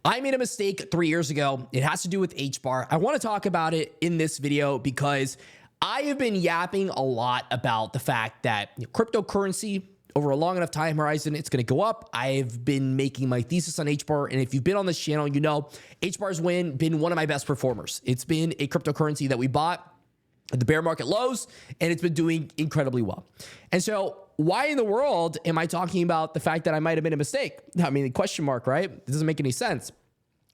I made a mistake 3 years ago. It has to do with HBAR. I want to talk about it in this video because I have been yapping a lot about the fact that cryptocurrency over a long enough time horizon, it's going to go up. I've been making my thesis on HBAR, and if you've been on this channel, you know HBAR's been one of my best performers. It's been a cryptocurrency that we bought at the bear market lows, and it's been doing incredibly well. And so why in the world am I talking about the fact that I might have made a mistake? I mean, question mark, right? It doesn't make any sense.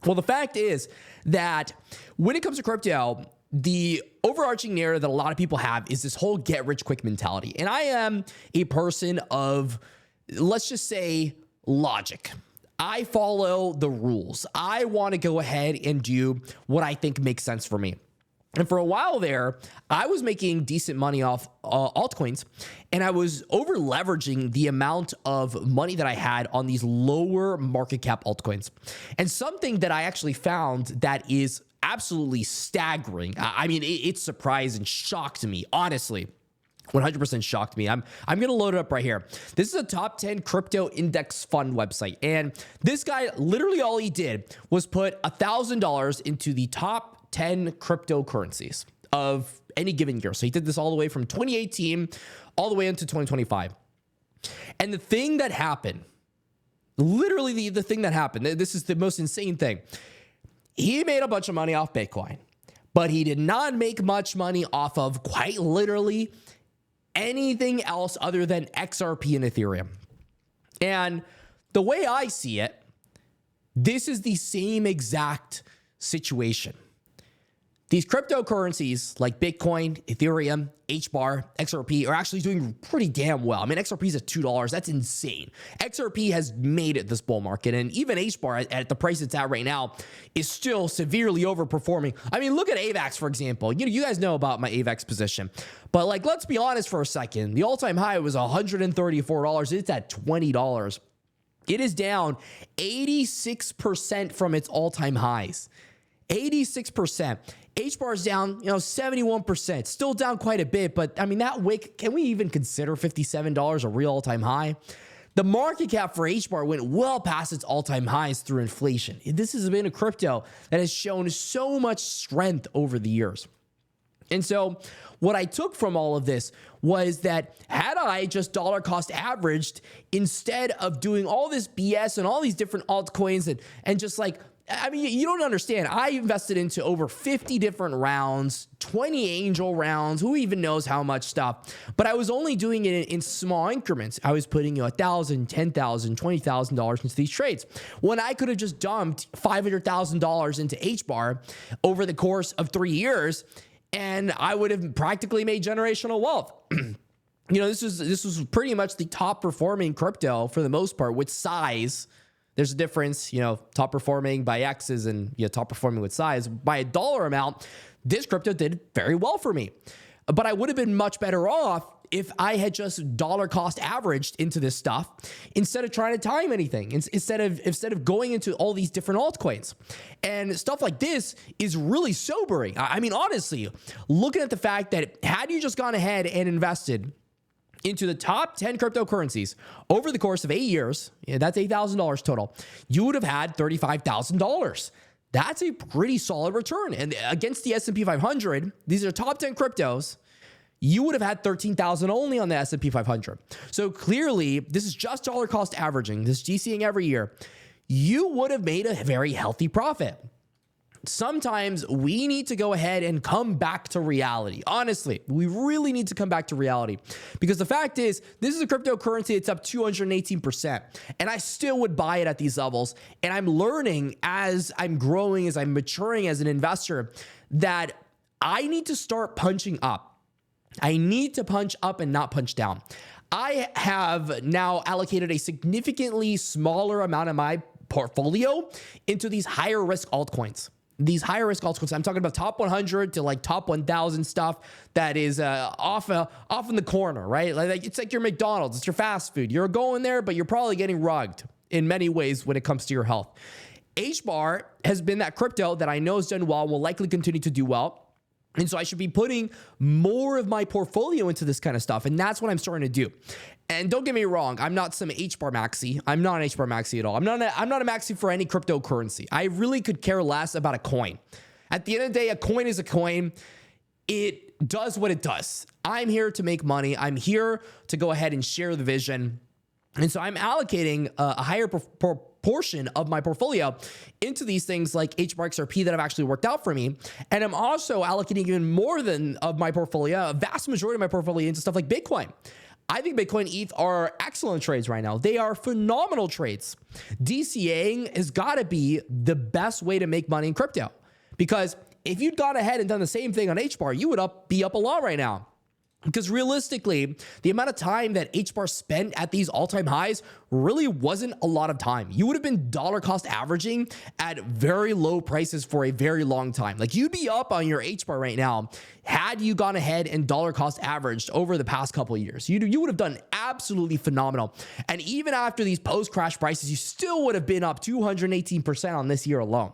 Well, the fact is that when it comes to crypto, the overarching narrative that a lot of people have is this whole get rich quick mentality. And I am a person of, let's just say, logic. I follow the rules. I want to go ahead and do what I think makes sense for me. And for a while there, I was making decent money off altcoins, and I was over leveraging the amount of money that I had on these lower market cap altcoins. And something that I actually found that is absolutely staggering. I mean, it surprised and shocked me, honestly. 100% shocked me. I'm going to load it up right here. This is a top 10 crypto index fund website. And this guy, literally all he did was put $1,000 into the top 10 cryptocurrencies of any given year. So he did this all the way from 2018 all the way into 2025. And the thing that happened, literally the thing that happened, this is the most insane thing. He made a bunch of money off Bitcoin, but he did not make much money off of quite literally anything else other than XRP and Ethereum. And the way I see it, this is the same exact situation. These cryptocurrencies like Bitcoin, Ethereum, HBAR, XRP are actually doing pretty damn well. I mean, XRP is at $2. That's insane. XRP has made it this bull market, and even HBAR at the price it's at right now is still severely overperforming. I mean, look at AVAX, for example. You guys know about my AVAX position, but like, let's be honest for a second. The all-time high was $134. It's at $20. It is down 86% from its all-time highs. 86%. HBAR is down, 71%, still down quite a bit. But I mean, that wick, can we even consider $57 a real all-time high? The market cap for HBAR went well past its all-time highs through inflation. This has been a crypto that has shown so much strength over the years. And so what I took from all of this was that had I just dollar cost averaged instead of doing all this BS and all these different altcoins and just like, I mean, you don't understand. I invested into over 50 different rounds, 20 angel rounds, who even knows how much stuff. But I was only doing it in small increments. I was putting $1,000, $10,000, $20,000 into these trades when I could have just dumped $500,000 into HBAR over the course of 3 years, and I would have practically made generational wealth. This was pretty much the top performing crypto for the most part with size. There's a difference, top performing by X's and top performing with size. By a dollar amount, this crypto did very well for me. But I would have been much better off if I had just dollar cost averaged into this stuff instead of trying to time anything, instead of going into all these different altcoins. And stuff like this is really sobering. I mean, honestly, looking at the fact that had you just gone ahead and invested into the top 10 cryptocurrencies over the course of 8 years, that's $8,000 total, you would have had $35,000. That's a pretty solid return. And against the S&P 500, these are top 10 cryptos, you would have had $13,000 only on the S&P 500. So clearly, this is just dollar cost averaging, this GCing every year. You would have made a very healthy profit. Sometimes we need to go ahead and come back to reality. Honestly, we really need to come back to reality because the fact is, this is a cryptocurrency. It's up 218%, and I still would buy it at these levels. And I'm learning as I'm growing, as I'm maturing as an investor, that I need to start punching up. I need to punch up and not punch down. I have now allocated a significantly smaller amount of my portfolio into these higher risk altcoins. These higher risk altcoins, I'm talking about top 100 to like top 1,000 stuff that is off in the corner, right? Like it's like your McDonald's, it's your fast food. You're going there, but you're probably getting rugged in many ways when it comes to your health. HBAR has been that crypto that I know has done well and will likely continue to do well. And so I should be putting more of my portfolio into this kind of stuff. And that's what I'm starting to do. And don't get me wrong, I'm not some HBAR maxi. I'm not an HBAR maxi at all. I'm not a maxi for any cryptocurrency. I really could care less about a coin. At the end of the day, a coin is a coin. It does what it does. I'm here to make money. I'm here to go ahead and share the vision. And so I'm allocating a higher proportion of my portfolio into these things like HBAR XRP that have actually worked out for me. And I'm also allocating even more than of my portfolio, a vast majority of my portfolio, into stuff like Bitcoin. I think Bitcoin ETH are excellent trades right now. They are phenomenal trades. DCAing has got to be the best way to make money in crypto, because if you'd gone ahead and done the same thing on HBAR, you would be up a lot right now. Because realistically, the amount of time that HBAR spent at these all-time highs really wasn't a lot of time. You would have been dollar cost averaging at very low prices for a very long time. Like, you'd be up on your HBAR right now had you gone ahead and dollar cost averaged over the past couple of years. You would have done absolutely phenomenal. And even after these post-crash prices, you still would have been up 218% on this year alone.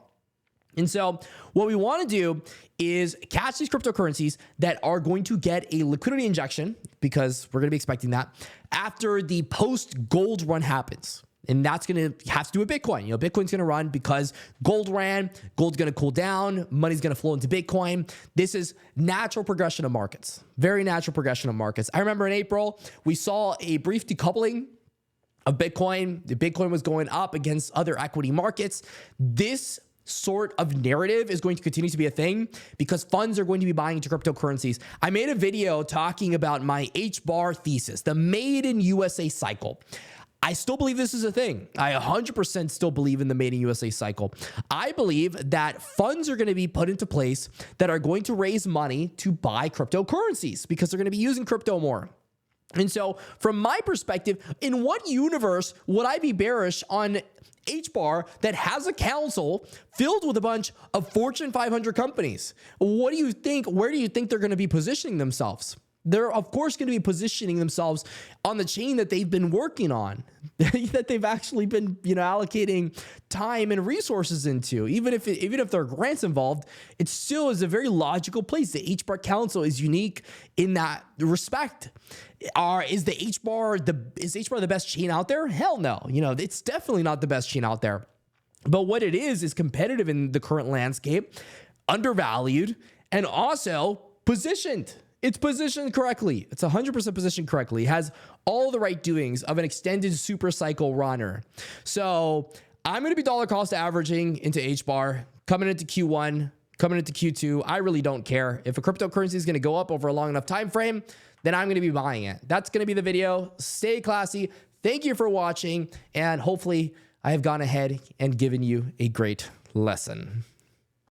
And so what we want to do is catch these cryptocurrencies that are going to get a liquidity injection, because we're going to be expecting that after the post gold run happens. And that's going to have to do with Bitcoin. You know, Bitcoin's going to run because gold ran, gold's going to cool down, money's going to flow into Bitcoin. This is natural progression of markets, very natural progression of markets. I remember in April, we saw a brief decoupling of Bitcoin. The Bitcoin was going up against other equity markets. This sort of narrative is going to continue to be a thing because funds are going to be buying into cryptocurrencies. I made a video talking about my HBAR thesis, the made in USA cycle. I still believe this is a thing. I 100% still believe in the made in USA cycle. I believe that funds are going to be put into place that are going to raise money to buy cryptocurrencies because they're going to be using crypto more. And so from my perspective, in what universe would I be bearish on HBAR that has a council filled with a bunch of Fortune 500 companies? What do you think? Where do you think they're going to be positioning themselves? They're, of course, going to be positioning themselves on the chain that they've been working on, that they've actually been, allocating time and resources into. Even if there are grants involved, it still is a very logical place. The HBAR Council is unique in that respect. Is HBAR the best chain out there? Hell no. It's definitely not the best chain out there. But what it is competitive in the current landscape, undervalued, and also positioned. It's positioned correctly. It's 100% positioned correctly. It has all the right doings of an extended super cycle runner. So I'm going to be dollar cost averaging into HBAR coming into Q1, coming into Q2. I really don't care. If a cryptocurrency is going to go up over a long enough time frame, then I'm going to be buying it. That's going to be the video. Stay classy. Thank you for watching. And hopefully I have gone ahead and given you a great lesson.